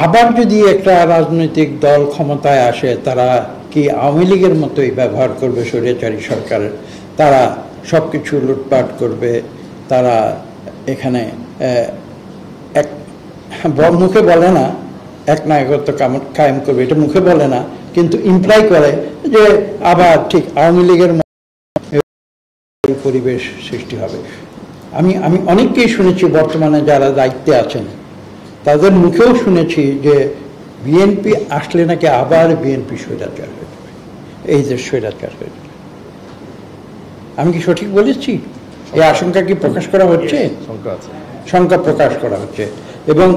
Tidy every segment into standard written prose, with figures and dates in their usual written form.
আবার যদি একটা রাজনৈতিক দল ক্ষমতায় আসে, তারা কি আওয়ামী লীগের মতোই ব্যবহার করবে স্বৈরাচারী সরকারের? তারা সব কিছু লুটপাট করবে, তারা এখানে এক মুখে বলে না এক নায়কত্ব কায়েম করবে, এটা মুখে বলে না, কিন্তু ইমপ্লাই করে যে আবার ঠিক আওয়ামী লীগের পরিবেশ সৃষ্টি হবে। আমি অনেককেই শুনেছি বর্তমানে যারা দায়িত্বে আছেন, তাদের মুখেও শুনেছি যে বিএনপি আসলে নাকি আবার বিএনপি স্বৈরাচার হয়ে যাবে, এই যে স্বৈরাচার হয়ে যাবে। আমি কি সঠিক বলেছি? এই আশঙ্কা কি প্রকাশ করা হচ্ছে? শঙ্কা প্রকাশ করা হচ্ছে। এবং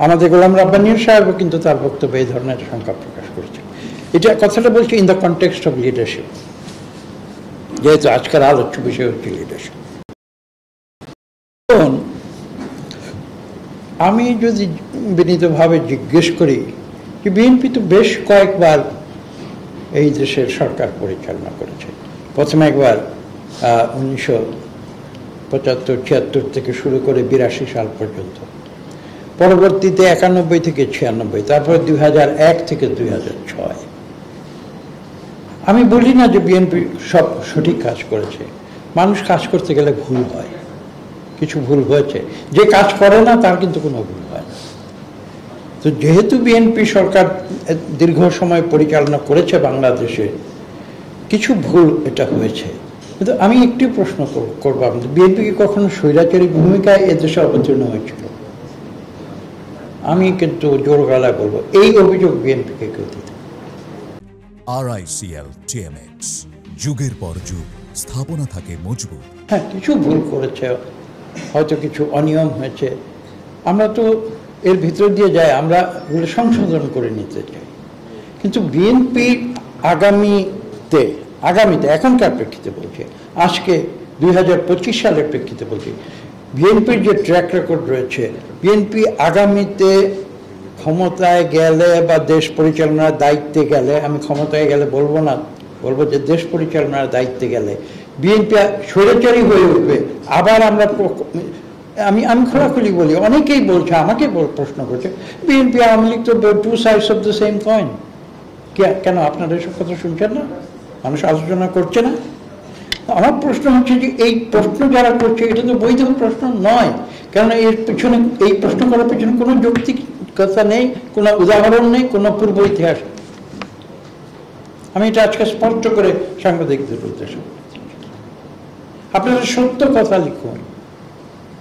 আমাদের গোলাম রাব্বানী সাহেবও কিন্তু তার বক্তব্যে এই ধরনের শঙ্কা প্রকাশ করেছে। এটা কথাটা বলছি in the context of leadership, যেহেতু আজকের আলোচ্য বিষয় হচ্ছে লিডারশিপ। আমি যদি বিনীতভাবে জিজ্ঞেস করি যে বিএনপি তো বেশ কয়েকবার এই দেশের সরকার পরিচালনা করেছে। প্রথমে একবার 1975-76 থেকে শুরু করে 82 সাল পর্যন্ত, পরবর্তীতে 91 থেকে 96, তারপর 2001 থেকে 2006। আমি বলি না যে বিএনপি সব সঠিক কাজ করেছে, মানুষ কাজ করতে গেলে ভুল হয়, কিছু ভুল হয়েছে। যে কাজ করে না তার কিন্তু কোনো ভুল হয় না। তো যেহেতু বিএনপি সরকার দীর্ঘ সময় পরিচালনা করেছে বাংলাদেশে, কিছু ভুল এটা হয়েছে। কিন্তু আমি একটি প্রশ্ন করবো, আপনাদের বিএনপি কি কখনো স্বৈরাচারী ভূমিকায় এদেশে অবতীর্ণ হয়েছিল? আমি কিন্তু জোর গলায় বলবো এই অভিযোগ বিএনপিকে কেউ দিতে। RICL TMX, যুগের পর যুগ স্থাপনা থাকে মজবুত। হ্যাঁ, কিছু ভুল করেছে, হয়তো কিছু অনিয়ম হয়েছে, আমরা তো এর ভিতর দিয়ে যাই, আমরা এগুলো সংশোধন করে নিতে চাই। কিন্তু বিএনপি আগামীতে এখনকার প্রেক্ষিতে বলছে, আজকে 2025 সালের প্রেক্ষিতে বলছি, বিএনপির যে ট্র্যাক রেকর্ড রয়েছে, বিএনপি আগামীতে ক্ষমতায় গেলে বা দেশ পরিচালনার দায়িত্বে গেলে, আমি ক্ষমতায় গেলে বলবো না, বলবো যে দেশ পরিচালনার দায়িত্বে গেলে বিএনপি স্বৈরাচারী হয়ে উঠবে। আবার আমরা আমি খোলাখুলি বলি, অনেকেই বলছে, আমাকে প্রশ্ন করছে বিএনপি আওয়ামী লীগ তো two sides of the same coin. কেন আপনারা এসব কথা শুনছেন না? মানুষ আলোচনা করছে না? আমার প্রশ্ন হচ্ছে যে এই প্রশ্ন যারা করছে এটা তো বৈধ প্রশ্ন নয়, কারণ এর পেছনে, এই প্রশ্ন করার পেছনে কোনো যৌক্তিকতা নেই, কোনো উদাহরণ নেই, কোনো পূর্ব ইতিহাস। আমি এটা আজকে স্পষ্ট করে সাংবাদিকদের উদ্দেশ্যে বলছি, আপনারা সত্য কথা লিখুন।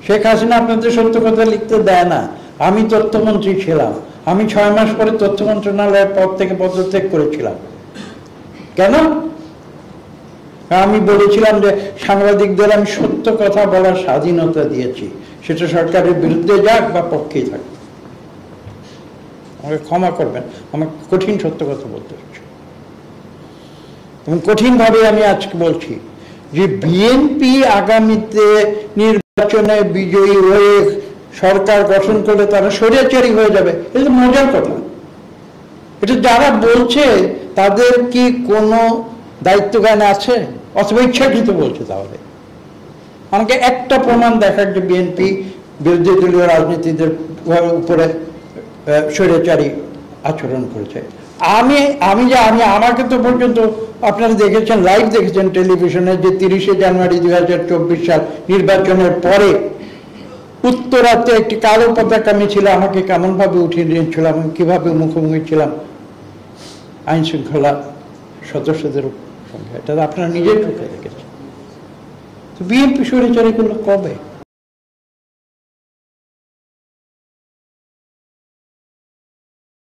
শেখ হাসিনা আপনাদের সত্য কথা লিখতে দেয় না। আমি তথ্যমন্ত্রী ছিলাম, আমি 6 মাস পরে তথ্য মন্ত্রণালয়ের পদ থেকে পদত্যাগ করেছিলাম। কেন? আমি বলেছিলাম যে সাংবাদিকদের আমি সত্য কথা বলার স্বাধীনতা দিয়েছি, সেটা সরকারের বিরুদ্ধে যাক বা পক্ষেই থাক। আমাকে ক্ষমা করবেন, আমাকে কঠিন সত্য কথা বলতে হচ্ছে। এবং কঠিনভাবে আমি আজকে বলছি যে বিএনপি আগামীতে নির্বাচনে বিজয়ী হয়ে সরকার গঠন করলে তারা স্বৈরাচারী হয়ে যাবে, এটা মজার কথা। এটা যারা বলছে তাদের কি কোনো দায়িত্ব জ্ঞান আছে, অথবা ইচ্ছাকৃত বলছে? তাহলে আমাকে একটা প্রমাণ দেখার যে বিএনপি বিরোধী দলীয় রাজনীতিদের উপরে স্বৈরাচারী আচরণ করেছে। আমাকে তো পর্যন্ত আপনারা দেখেছেন, লাইভ দেখেছেন টেলিভিশনে, যে 30শে জানুয়ারি 2024 সাল নির্বাচনের পরে উত্তরাতে একটি কালো পতাকা মিছিল আমাকে কেমন ভাবে উঠিয়ে নিয়েছিলাম, কিভাবে মুখোমুখি ছিলাম আইন শৃঙ্খলা সদস্যদের সঙ্গে, এটা আপনারা নিজের চোখে দেখেছেন। তো বিএনপি স্বৈরাচারী করলো কবে?